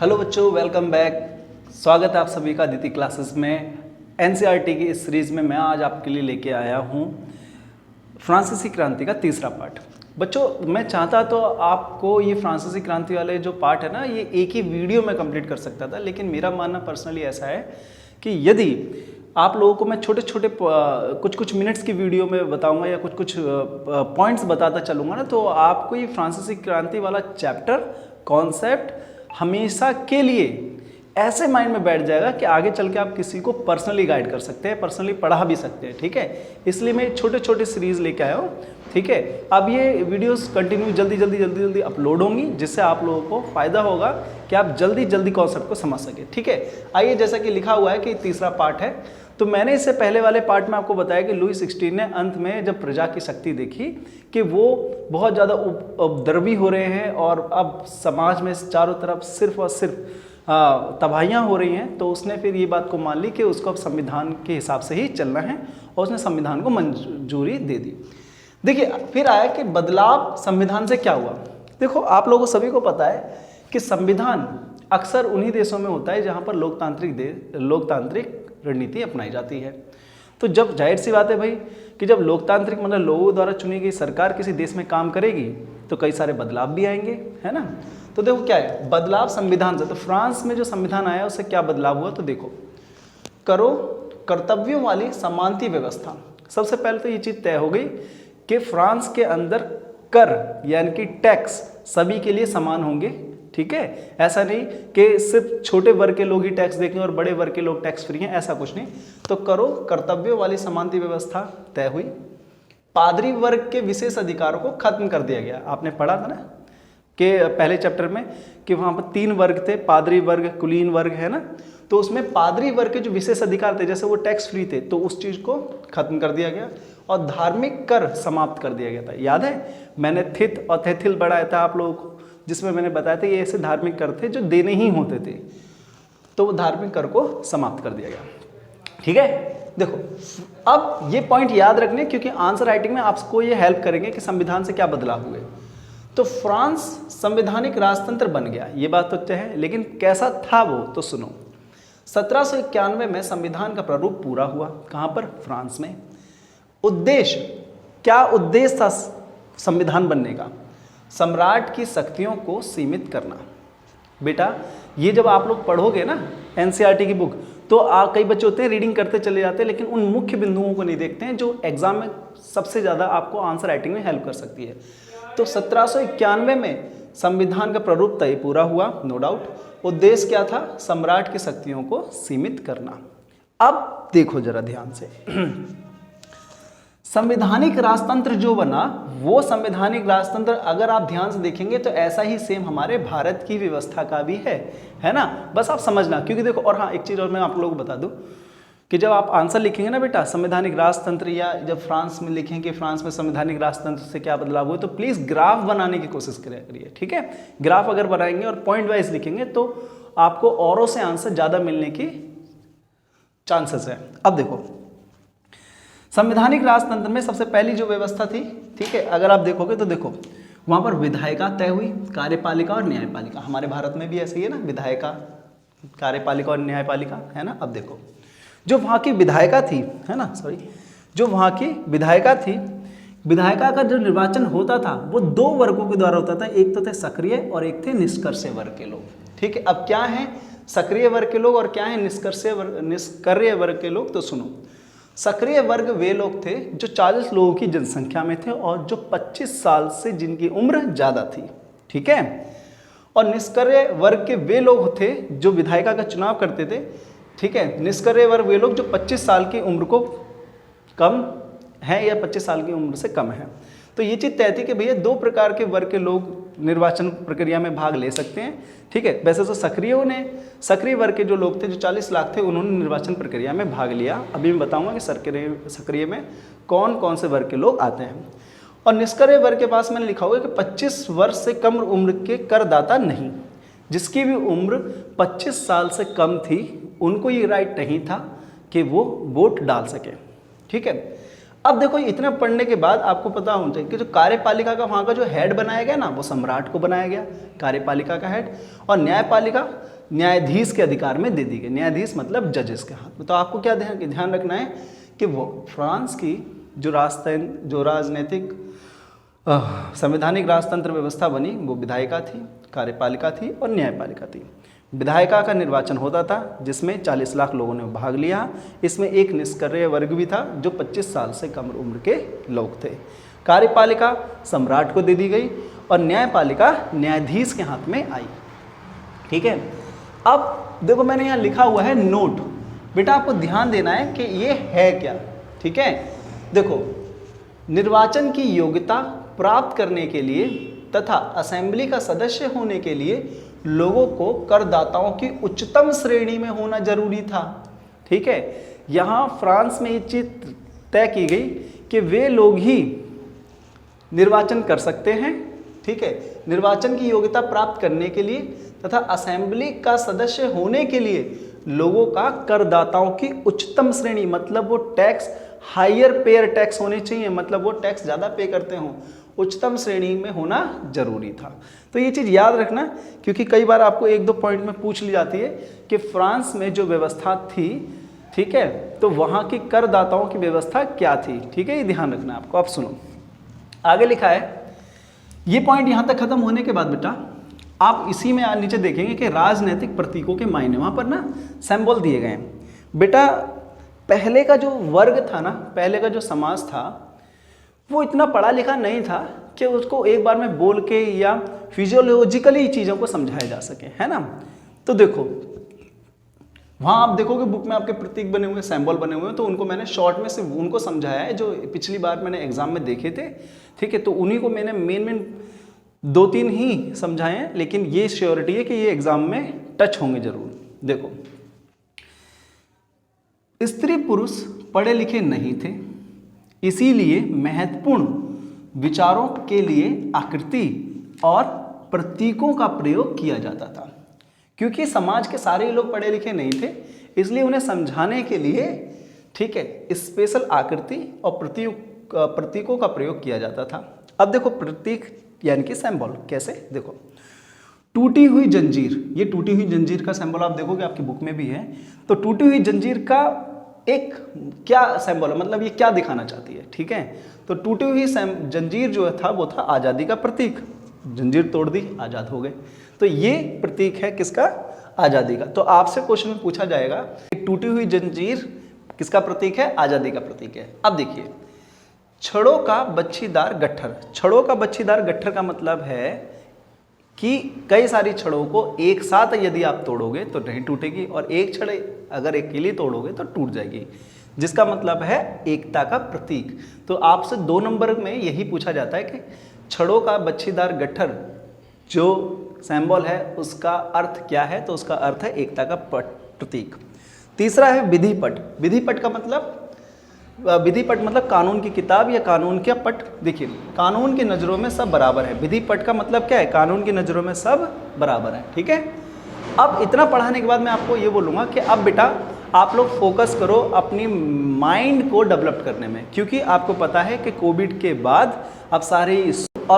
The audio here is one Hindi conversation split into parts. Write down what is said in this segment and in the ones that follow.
हेलो बच्चों, वेलकम बैक। स्वागत है आप सभी का अदिति क्लासेस में। एनसीईआरटी की इस सीरीज़ में मैं आज आपके लिए लेके आया हूँ फ्रांसीसी क्रांति का तीसरा पार्ट। बच्चों, मैं चाहता तो आपको ये फ्रांसीसी क्रांति वाले जो पार्ट है ना, ये एक ही वीडियो में कंप्लीट कर सकता था, लेकिन मेरा मानना पर्सनली ऐसा है कि यदि आप लोगों को मैं छोटे छोटे कुछ मिनट्स की वीडियो में बताऊंगा या कुछ पॉइंट्स बताता चलूँगा ना, तो आपको ये फ्रांसीसी क्रांति वाला चैप्टर कॉन्सेप्ट हमेशा के लिए ऐसे माइंड में बैठ जाएगा कि आगे चल के आप किसी को पर्सनली गाइड कर सकते हैं, पर्सनली पढ़ा भी सकते हैं। ठीक है, इसलिए मैं छोटे छोटे सीरीज लेके आया हूँ। ठीक है, अब ये वीडियोस कंटिन्यू जल्दी अपलोड होंगी, जिससे आप लोगों को फायदा होगा कि आप जल्दी कॉन्सेप्ट को समझ सके। ठीक है, आइए, जैसा कि लिखा हुआ है कि तीसरा पार्ट है, तो मैंने इससे पहले वाले पार्ट में आपको बताया कि लुई 16 ने अंत में जब प्रजा की शक्ति देखी कि वो बहुत ज़्यादा उपद्रवी हो रहे हैं और अब समाज में चारों तरफ सिर्फ और सिर्फ तबाहियाँ हो रही हैं, तो उसने फिर ये बात को मान ली कि उसको अब संविधान के हिसाब से ही चलना है और उसने संविधान को मंजूरी दे दी। देखिए, फिर आया कि बदलाव संविधान से क्या हुआ। देखो, आप लोगों सभी को पता है कि संविधान अक्सर उन्हीं देशों में होता है जहाँ पर लोकतांत्रिक रणनीति अपनाई जाती है। तो जब जाहिर सी बात है भाई कि जब लोकतांत्रिक मतलब लोगों द्वारा चुनी गई सरकार किसी देश में काम करेगी तो कई सारे बदलाव भी आएंगे, है ना। तो देखो क्या है बदलाव संविधान से। तो फ्रांस में जो संविधान आया उससे क्या बदलाव हुआ, तो देखो, करो कर्तव्यों वाली समानती व्यवस्था। सबसे पहले तो ये चीज तय हो गई कि फ्रांस के अंदर कर यानी कि टैक्स सभी के लिए समान होंगे। ठीक है, ऐसा नहीं कि सिर्फ छोटे वर्ग के लोग ही टैक्स देंगे और बड़े वर्ग के लोग टैक्स फ्री हैं, ऐसा कुछ नहीं। तो करो कर्तव्यों वाली समानती व्यवस्था तय हुई। पादरी वर्ग के विशेष अधिकारों को खत्म कर दिया गया। आपने पढ़ा था ना कि पहले चैप्टर में कि वहां पर 3 वर्ग थे, पादरी वर्ग, कुलीन वर्ग, है ना। तो उसमें पादरी वर्ग के जो विशेष अधिकार थे, जैसे वो टैक्स फ्री थे, तो उस चीज को खत्म कर दिया गया और धार्मिक कर समाप्त कर दिया गया था। याद है, मैंने थित और थेथिल बढ़ाया था आप लोगों को, जिसमें मैंने बताया था ये ऐसे धार्मिक कर थे जो देने ही होते थे, तो वो धार्मिक कर को समाप्त कर दिया गया। ठीक है, देखो अब ये पॉइंट याद रखने, क्योंकि आंसर राइटिंग में आपको ये हेल्प करेंगे कि संविधान से क्या बदलाव हुए। तो फ्रांस संवैधानिक राजतंत्र बन गया, ये बात तो तय है, लेकिन कैसा था वो, तो सुनो। 1791 में संविधान का प्रारूप पूरा हुआ। कहां पर? फ्रांस में। उद्देश्य क्या? उद्देश्य था संविधान बनने का सम्राट की शक्तियों को सीमित करना। बेटा, ये जब आप लोग पढ़ोगे ना एनसीईआरटी की बुक, तो कई बच्चे होते हैं रीडिंग करते चले जाते हैं, लेकिन उन मुख्य बिंदुओं को नहीं देखते हैं जो एग्जाम में सबसे ज़्यादा आपको आंसर राइटिंग में हेल्प कर सकती है। तो 1791 में संविधान का प्रारूप तय पूरा हुआ, नो डाउट। उद्देश्य क्या था? सम्राट की शक्तियों को सीमित करना। अब देखो जरा ध्यान से संवैधानिक राजतंत्र जो बना, वो संवैधानिक राजतंत्र अगर आप ध्यान से देखेंगे तो ऐसा ही सेम हमारे भारत की व्यवस्था का भी है ना। बस आप समझना, क्योंकि देखो, और हाँ, एक चीज़ और मैं आप लोगों को बता दूं कि जब आप आंसर लिखेंगे ना बेटा संवैधानिक राजतंत्र, या जब फ्रांस में लिखेंगे फ्रांस में संवैधानिक राजतंत्र से क्या बदलाव हुए, तो प्लीज़ ग्राफ बनाने की कोशिश करिए। ठीक है, ग्राफ अगर बनाएंगे और पॉइंट वाइज लिखेंगे तो आपको औरों से आंसर ज़्यादा मिलने की चांसेस है। अब देखो, संवैधानिक राजतंत्र में सबसे पहली जो व्यवस्था थी, ठीक है, अगर आप देखोगे तो देखो वहां पर विधायिका तय हुई, कार्यपालिका और न्यायपालिका। हमारे भारत में भी ऐसे ही है ना, विधायिका, कार्यपालिका और न्यायपालिका, है ना। अब देखो, जो वहां की विधायिका थी, है ना, जो वहां की विधायिका थी, विधायिका का जो निर्वाचन होता था वो 2 वर्गों के द्वारा होता था। एक तो थे सक्रिय और एक थे निष्क्रिय वर्ग के लोग। ठीक है, अब क्या है सक्रिय वर्ग के लोग और क्या है निष्क्रिय वर्ग के लोग, तो सुनो। सक्रिय वर्ग वे लोग थे जो 40 लोगों की जनसंख्या में थे और जो 25 साल से जिनकी उम्र ज़्यादा थी। ठीक है, और निष्क्रिय वर्ग के वे लोग थे जो विधायिका का चुनाव करते थे। ठीक है, निष्क्रिय वर्ग वे लोग जो 25 साल की उम्र को कम है या 25 साल की उम्र से कम है। तो ये चीज़ तय थी कि भैया 2 प्रकार के वर्ग के लोग निर्वाचन प्रक्रिया में भाग ले सकते हैं। ठीक है, वैसे तो सक्रिय वर्ग के जो लोग थे, जो 40 लाख थे, उन्होंने निर्वाचन प्रक्रिया में भाग लिया। अभी मैं बताऊंगा कि सक्रिय में कौन कौन से वर्ग के लोग आते हैं। और निष्क्रिय वर्ग के पास मैंने लिखा हुआ है कि 25 वर्ष से कम उम्र के करदाता नहीं। जिसकी भी उम्र 25 साल से कम थी उनको ये राइट नहीं था कि वो वोट डाल सके। ठीक है, अब देखो इतना पढ़ने के बाद आपको पता होना चाहिए कि जो कार्यपालिका का वहाँ का जो हेड बनाया गया ना, वो सम्राट को बनाया गया, कार्यपालिका का हेड, और न्यायपालिका न्यायाधीश के अधिकार में दे दी गई। न्यायाधीश मतलब जजेस के हाथ में। तो आपको क्या ध्यान रखना है कि वो फ्रांस की जो राजनीतिक संवैधानिक राजतंत्र व्यवस्था बनी वो विधायिका थी, कार्यपालिका थी और न्यायपालिका थी। विधायिका का निर्वाचन होता था जिसमें 40 लाख लोगों ने भाग लिया। इसमें एक निष्क्रिय वर्ग भी था जो 25 साल से कम उम्र के लोग थे। कार्यपालिका सम्राट को दे दी गई और न्यायपालिका न्यायाधीश के हाथ में आई। ठीक है, अब देखो मैंने यहाँ लिखा हुआ है नोट। बेटा आपको ध्यान देना है कि ये है क्या। ठीक है, देखो निर्वाचन की योग्यता प्राप्त करने के लिए तथा असेंबली का सदस्य होने के लिए लोगों को करदाताओं की उच्चतम श्रेणी में होना जरूरी था। ठीक है, यहाँ फ्रांस में ये चीज तय की गई कि वे लोग ही निर्वाचन कर सकते हैं। ठीक है, निर्वाचन की योग्यता प्राप्त करने के लिए तथा असेंबली का सदस्य होने के लिए लोगों का करदाताओं की उच्चतम श्रेणी, मतलब वो टैक्स हायर पेयर टैक्स होने चाहिए, मतलब वो टैक्स ज़्यादा पे करते हों, उच्चतम श्रेणी में होना जरूरी था। तो ये चीज़ याद रखना, क्योंकि कई बार आपको एक दो पॉइंट में पूछ ली जाती है कि फ्रांस में जो व्यवस्था थी, ठीक है, तो वहाँ की करदाताओं की व्यवस्था क्या थी। ठीक है, ये ध्यान रखना आपको। अब सुनो, आगे लिखा है, ये पॉइंट यहाँ तक खत्म होने के बाद बेटा आप इसी में नीचे देखेंगे कि राजनीतिक प्रतीकों के मायने, वहाँ पर ना सिंबल दिए गए हैं। बेटा पहले का जो वर्ग था ना, पहले का जो समाज था, वो इतना पढ़ा लिखा नहीं था कि उसको एक बार में बोल के या फिजियोलॉजिकली चीज़ों को समझाया जा सके, है ना। तो देखो वहाँ आप देखोगे बुक में आपके प्रतीक बने हुए, सिंबल बने हुए हैं, तो उनको मैंने शॉर्ट में सिर्फ उनको समझाया है जो पिछली बार मैंने एग्जाम में देखे थे। ठीक है, तो उन्हीं को मैंने मेन 2-3 ही समझाए हैं, लेकिन ये श्योरिटी है कि ये एग्जाम में टच होंगे जरूर। देखो, स्त्री पुरुष पढ़े लिखे नहीं थे, इसीलिए महत्वपूर्ण विचारों के लिए आकृति और प्रतीकों का प्रयोग किया जाता था। क्योंकि समाज के सारे लोग पढ़े लिखे नहीं थे, इसलिए उन्हें समझाने के लिए, ठीक है, स्पेशल आकृति और प्रतीकों का प्रयोग किया जाता था। अब देखो प्रतीक यानी कि सिंबल कैसे, देखो टूटी हुई जंजीर, ये टूटी हुई जंजीर का सिंबल आप देखोगे आपकी बुक में भी है। तो टूटी हुई जंजीर का एक क्या सिंबल है, मतलब ये क्या दिखाना चाहती है। ठीक है, तो टूटी हुई जंजीर जो था वो था आज़ादी का प्रतीक। जंजीर तोड़ दी, आज़ाद हो गए, तो ये प्रतीक है किसका, आज़ादी का। तो आपसे क्वेश्चन में पूछा जाएगा कि टूटी हुई जंजीर किसका प्रतीक है, आज़ादी का प्रतीक है। अब देखिए, छड़ों का बच्छीदार गट्ठर, छड़ों का बच्छीदार गट्ठर का मतलब है कि कई सारी छड़ों को एक साथ यदि आप तोड़ोगे तो नहीं टूटेगी, और एक छड़ अगर अकेली तोड़ोगे तो टूट जाएगी, जिसका मतलब है एकता का प्रतीक। तो आपसे 2 नंबर में यही पूछा जाता है कि छड़ों का बच्छीदार गट्ठर जो सिंबल है उसका अर्थ क्या है, तो उसका अर्थ है एकता का प्रतीक। तीसरा है विधिपट। विधिपट का मतलब, विधिपट मतलब कानून की किताब या कानून का पट। देखिए, कानून की नज़रों में सब बराबर है। विधिपट का मतलब क्या है, कानून की नज़रों में सब बराबर है। ठीक है, अब इतना पढ़ाने के बाद मैं आपको ये बोलूँगा कि अब बेटा आप लोग फोकस करो अपनी माइंड को डेवलप करने में, क्योंकि आपको पता है कि कोविड के बाद अब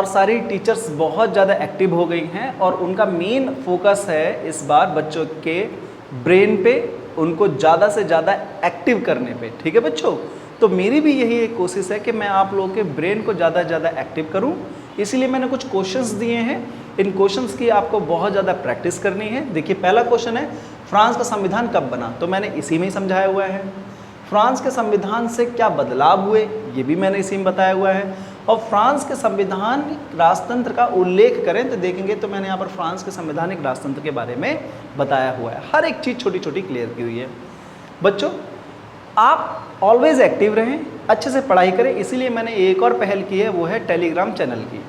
सारी टीचर्स बहुत ज़्यादा एक्टिव हो गई हैं और उनका मेन फोकस है इस बार बच्चों के ब्रेन पे, उनको ज़्यादा से ज़्यादा एक्टिव करने पे। ठीक है बच्चों, तो मेरी भी यही एक कोशिश है कि मैं आप लोगों के ब्रेन को ज़्यादा से ज़्यादा एक्टिव करूं, इसीलिए मैंने कुछ क्वेश्चंस दिए हैं। इन क्वेश्चंस की आपको बहुत ज़्यादा प्रैक्टिस करनी है। देखिए, पहला क्वेश्चन है फ्रांस का संविधान कब बना, तो मैंने इसी में ही समझाया हुआ है। फ्रांस के संविधान से क्या बदलाव हुए, ये भी मैंने इसी में बताया हुआ है। और फ्रांस के संविधान राजतंत्र का उल्लेख करें तो देखेंगे तो मैंने यहाँ पर फ्रांस के संवैधानिक राजतंत्र के बारे में बताया हुआ है। हर एक चीज़ छोटी छोटी क्लियर की हुई है। बच्चों आप ऑलवेज एक्टिव रहें, अच्छे से पढ़ाई करें, इसीलिए मैंने एक और पहल की है, वो है टेलीग्राम चैनल की।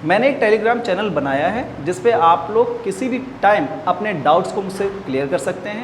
मैंने एक टेलीग्राम चैनल बनाया है जिस पे आप लोग किसी भी टाइम अपने डाउट्स को मुझसे क्लियर कर सकते हैं।